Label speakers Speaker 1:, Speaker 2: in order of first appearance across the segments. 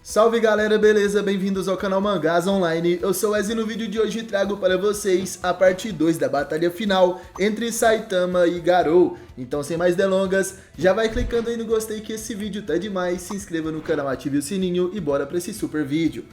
Speaker 1: Salve galera, beleza? Bem-vindos ao canal Mangás Online. Eu sou o Ez e no vídeo de hoje trago para vocês a parte 2 da batalha final entre Saitama e Garou. Então sem mais delongas, já vai clicando aí no gostei que esse vídeo tá demais, se inscreva no canal, ative o sininho e bora para esse super vídeo.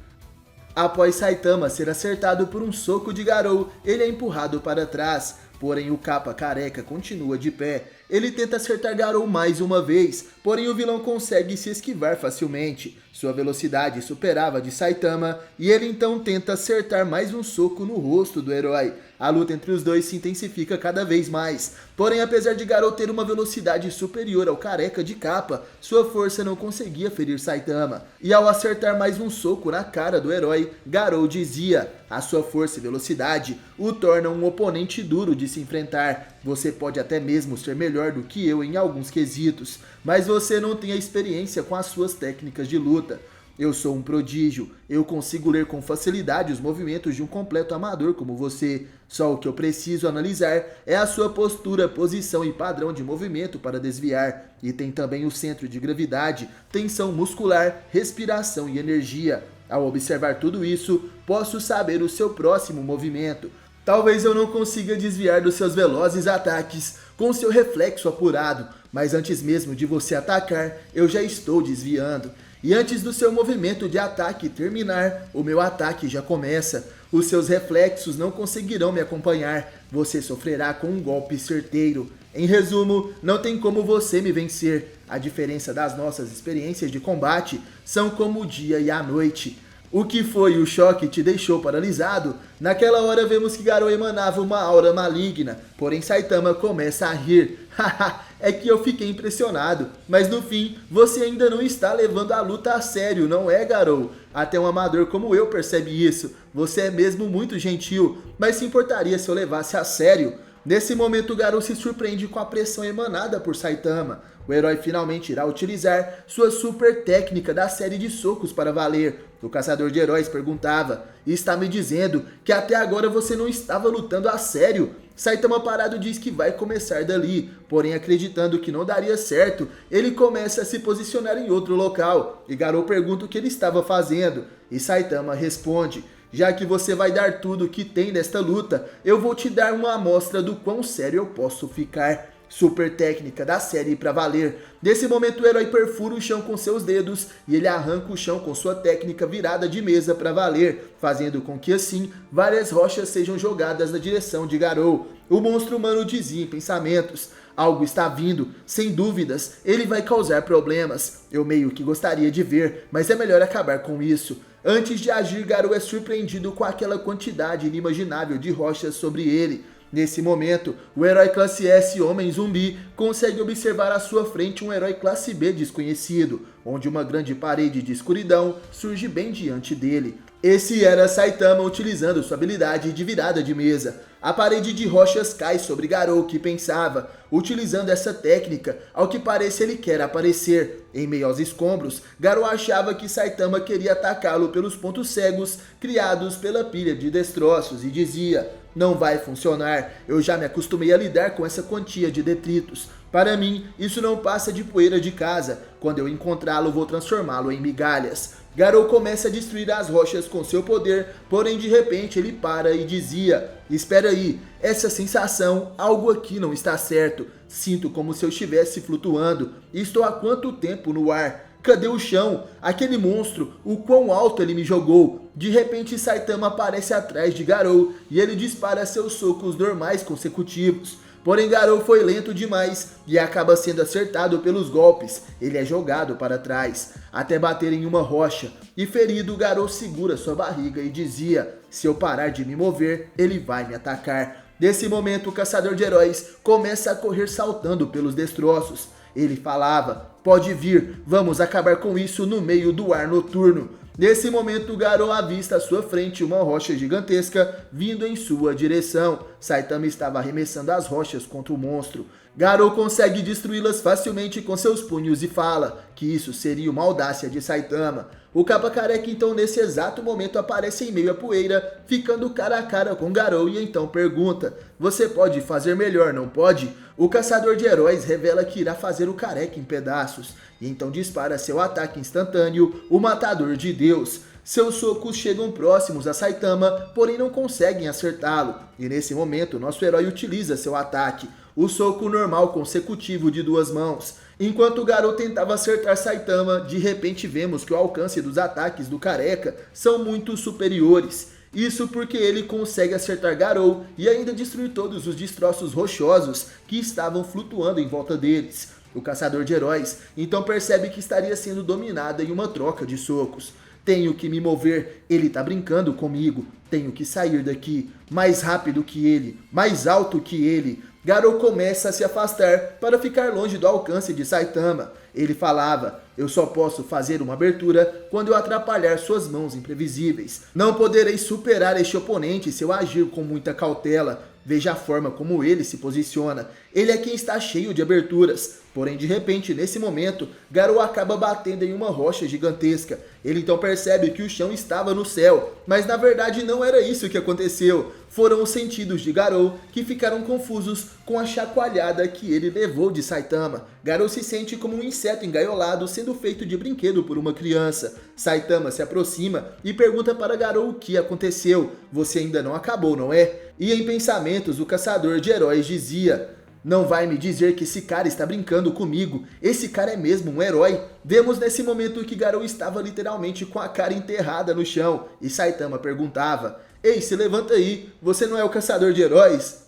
Speaker 1: Após Saitama ser acertado por um soco de Garou, ele é empurrado para trás. Porém o capa careca continua de pé. Ele tenta acertar Garou mais uma vez, porém o vilão consegue se esquivar facilmente. Sua velocidade superava a de Saitama e ele então tenta acertar mais um soco no rosto do herói. A luta entre os dois se intensifica cada vez mais. Porém, apesar de Garou ter uma velocidade superior ao careca de capa, sua força não conseguia ferir Saitama. E ao acertar mais um soco na cara do herói, Garou dizia: a sua força e velocidade o tornam um oponente duro de se enfrentar. Você pode até mesmo ser melhor do que eu em alguns quesitos, mas você não tem a experiência com as suas técnicas de luta. Eu sou um prodígio, eu consigo ler com facilidade os movimentos de um completo amador como você. Só o que eu preciso analisar é a sua postura, posição e padrão de movimento para desviar. E tem também o centro de gravidade, tensão muscular, respiração e energia. Ao observar tudo isso, posso saber o seu próximo movimento. Talvez eu não consiga desviar dos seus velozes ataques com seu reflexo apurado, mas antes mesmo de você atacar, eu já estou desviando. E antes do seu movimento de ataque terminar, o meu ataque já começa. Os seus reflexos não conseguirão me acompanhar. Você sofrerá com um golpe certeiro. Em resumo, não tem como você me vencer. A diferença das nossas experiências de combate são como o dia e a noite. O que foi o choque te deixou paralisado? Naquela hora vemos que Garou emanava uma aura maligna, porém Saitama começa a rir. Haha, é que eu fiquei impressionado, mas no fim, você ainda não está levando a luta a sério, não é, Garou? Até um amador como eu percebe isso. Você é mesmo muito gentil, mas se importaria se eu levasse a sério? Nesse momento, Garou se surpreende com a pressão emanada por Saitama. O herói finalmente irá utilizar sua super técnica da série de socos para valer. O caçador de heróis perguntava: está me dizendo que até agora você não estava lutando a sério? Saitama parado diz que vai começar dali, porém acreditando que não daria certo, ele começa a se posicionar em outro local. E Garou pergunta o que ele estava fazendo, e Saitama responde: já que você vai dar tudo o que tem nesta luta, eu vou te dar uma amostra do quão sério eu posso ficar. Super técnica da série pra valer. Nesse momento o herói perfura o chão com seus dedos e ele arranca o chão com sua técnica virada de mesa pra valer, fazendo com que assim várias rochas sejam jogadas na direção de Garou. O monstro humano dizia em pensamentos: algo está vindo, sem dúvidas, ele vai causar problemas. Eu meio que gostaria de ver, mas é melhor acabar com isso. Antes de agir, Garou é surpreendido com aquela quantidade inimaginável de rochas sobre ele. Nesse momento, o herói classe S Homem Zumbi consegue observar à sua frente um herói classe B desconhecido, onde uma grande parede de escuridão surge bem diante dele. Esse era Saitama utilizando sua habilidade de virada de mesa. A parede de rochas cai sobre Garou, que pensava. Utilizando essa técnica, ao que parece ele quer aparecer. Em meio aos escombros, Garou achava que Saitama queria atacá-lo pelos pontos cegos criados pela pilha de destroços e dizia: não vai funcionar, eu já me acostumei a lidar com essa quantia de detritos. Para mim, isso não passa de poeira de casa. Quando eu encontrá-lo, vou transformá-lo em migalhas. Garou começa a destruir as rochas com seu poder, porém de repente ele para e dizia: espera aí, essa sensação, algo aqui não está certo. Sinto como se eu estivesse flutuando. Estou há quanto tempo no ar? Cadê o chão? Aquele monstro, o quão alto ele me jogou? De repente Saitama aparece atrás de Garou e ele dispara seus socos normais consecutivos. Porém Garou foi lento demais e acaba sendo acertado pelos golpes. Ele é jogado para trás, até bater em uma rocha. E ferido, Garou segura sua barriga e dizia: se eu parar de me mover, ele vai me atacar. Nesse momento o caçador de heróis começa a correr saltando pelos destroços. Ele falava: pode vir, vamos acabar com isso no meio do ar noturno. Nesse momento, Garou avista à sua frente uma rocha gigantesca vindo em sua direção. Saitama estava arremessando as rochas contra o monstro. Garou consegue destruí-las facilmente com seus punhos e fala que isso seria uma audácia de Saitama. O capa careca então nesse exato momento aparece em meio à poeira, ficando cara a cara com Garou e então pergunta: você pode fazer melhor, não pode? O caçador de heróis revela que irá fazer o careca em pedaços, e então dispara seu ataque instantâneo, o Matador de Deus. Seus socos chegam próximos a Saitama, porém não conseguem acertá-lo, e nesse momento nosso herói utiliza seu ataque, o soco normal consecutivo de 2 mãos. Enquanto Garou tentava acertar Saitama, de repente vemos que o alcance dos ataques do careca são muito superiores. Isso porque ele consegue acertar Garou e ainda destruir todos os destroços rochosos que estavam flutuando em volta deles. O caçador de heróis então percebe que estaria sendo dominada em uma troca de socos. Tenho que me mover, ele tá brincando comigo. Tenho que sair daqui, mais rápido que ele, mais alto que ele. Garou começa a se afastar para ficar longe do alcance de Saitama. Ele falava, eu só posso fazer uma abertura quando eu atrapalhar suas mãos imprevisíveis. Não poderei superar este oponente se eu agir com muita cautela. Veja a forma como ele se posiciona. Ele é quem está cheio de aberturas. Porém, de repente, nesse momento, Garou acaba batendo em uma rocha gigantesca. Ele então percebe que o chão estava no céu, mas na verdade não era isso que aconteceu. Foram os sentidos de Garou que ficaram confusos com a chacoalhada que ele levou de Saitama. Garou se sente como um inseto engaiolado sendo feito de brinquedo por uma criança. Saitama se aproxima e pergunta para Garou o que aconteceu. Você ainda não acabou, não é? E em pensamentos o caçador de heróis dizia, não vai me dizer que esse cara está brincando comigo, esse cara é mesmo um herói. Vemos nesse momento que Garou estava literalmente com a cara enterrada no chão e Saitama perguntava, ei, se levanta aí, você não é o caçador de heróis?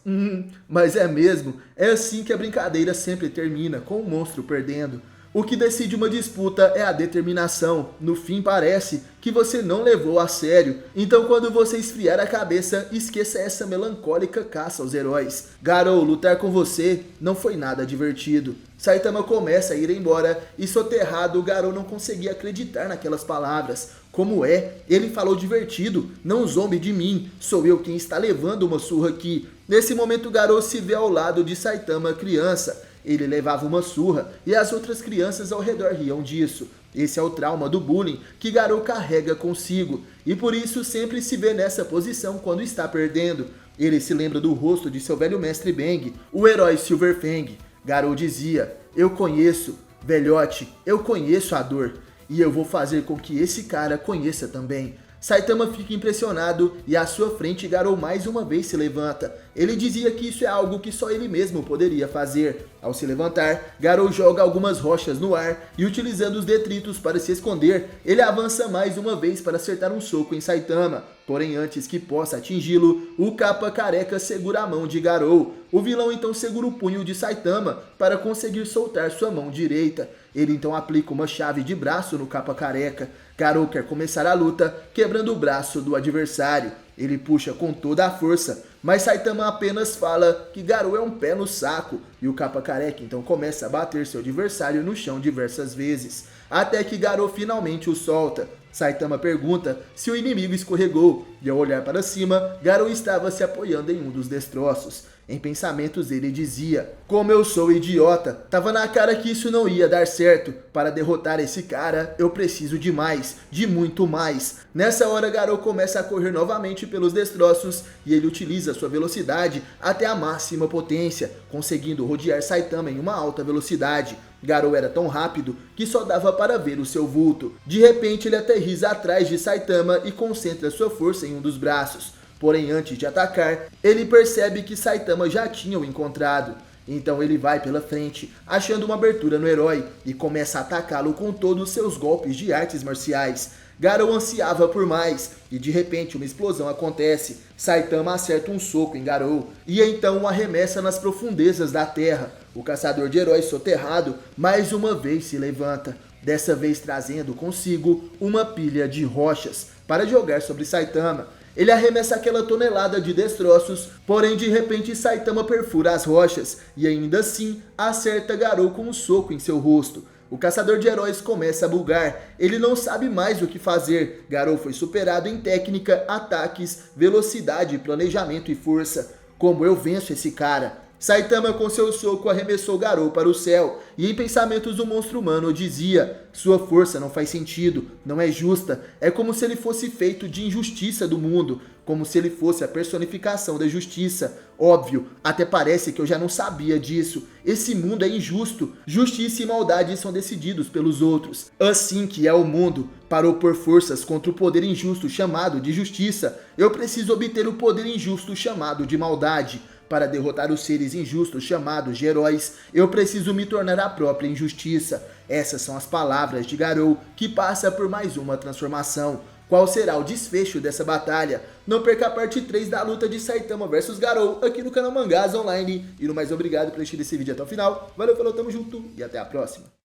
Speaker 1: Mas é mesmo, é assim que a brincadeira sempre termina, com o monstro perdendo. O que decide uma disputa é a determinação. No fim parece que você não levou a sério. Então quando você esfriar a cabeça, esqueça essa melancólica caça aos heróis. Garou, lutar com você não foi nada divertido. Saitama começa a ir embora e soterrado, Garou não conseguia acreditar naquelas palavras. Como é? Ele falou divertido, não zombe de mim, sou eu quem está levando uma surra aqui. Nesse momento Garou se vê ao lado de Saitama criança. Ele levava uma surra e as outras crianças ao redor riam disso. Esse é o trauma do bullying que Garou carrega consigo e por isso sempre se vê nessa posição quando está perdendo. Ele se lembra do rosto de seu velho mestre Bang, o herói Silverfang. Garou dizia, eu conheço, velhote, eu conheço a dor e eu vou fazer com que esse cara conheça também. Saitama fica impressionado e à sua frente Garou mais uma vez se levanta. Ele dizia que isso é algo que só ele mesmo poderia fazer. Ao se levantar, Garou joga algumas rochas no ar e utilizando os detritos para se esconder, ele avança mais uma vez para acertar um soco em Saitama. Porém antes que possa atingi-lo, o capa careca segura a mão de Garou. O vilão então segura o punho de Saitama para conseguir soltar sua mão direita. Ele então aplica uma chave de braço no capa careca. Garou quer começar a luta, quebrando o braço do adversário. Ele puxa com toda a força, mas Saitama apenas fala que Garou é um pé no saco. E o capa careca então começa a bater seu adversário no chão diversas vezes, até que Garou finalmente o solta. Saitama pergunta se o inimigo escorregou, e ao olhar para cima, Garou estava se apoiando em um dos destroços. Em pensamentos ele dizia, como eu sou idiota, tava na cara que isso não ia dar certo. Para derrotar esse cara, eu preciso de mais, de muito mais. Nessa hora Garou começa a correr novamente pelos destroços e ele utiliza sua velocidade até a máxima potência, conseguindo rodear Saitama em uma alta velocidade. Garou era tão rápido que só dava para ver o seu vulto. De repente ele aterriza atrás de Saitama e concentra sua força em um dos braços. Porém antes de atacar, ele percebe que Saitama já tinha o encontrado. Então ele vai pela frente, achando uma abertura no herói e começa a atacá-lo com todos os seus golpes de artes marciais. Garou ansiava por mais e de repente uma explosão acontece. Saitama acerta um soco em Garou e então o arremessa nas profundezas da terra. O caçador de heróis soterrado mais uma vez se levanta, dessa vez trazendo consigo uma pilha de rochas para jogar sobre Saitama. Ele arremessa aquela tonelada de destroços, porém de repente Saitama perfura as rochas e ainda assim acerta Garou com um soco em seu rosto. O caçador de heróis começa a bugar, ele não sabe mais o que fazer. Garou foi superado em técnica, ataques, velocidade, planejamento e força. Como eu venço esse cara? Saitama com seu soco arremessou Garou para o céu, e em pensamentos o monstro humano dizia: sua força não faz sentido, não é justa, é como se ele fosse feito de injustiça do mundo, como se ele fosse a personificação da justiça. Óbvio, até parece que eu já não sabia disso. Esse mundo é injusto, justiça e maldade são decididos pelos outros. Assim que é o mundo, para opor forças contra o poder injusto chamado de justiça, eu preciso obter o poder injusto chamado de maldade. Para derrotar os seres injustos chamados de heróis, eu preciso me tornar a própria injustiça. Essas são as palavras de Garou, que passa por mais uma transformação. Qual será o desfecho dessa batalha? Não perca a parte 3 da luta de Saitama vs Garou aqui no canal Mangás Online. E no mais, obrigado por assistir esse vídeo até o final. Valeu, falou, tamo junto e até a próxima.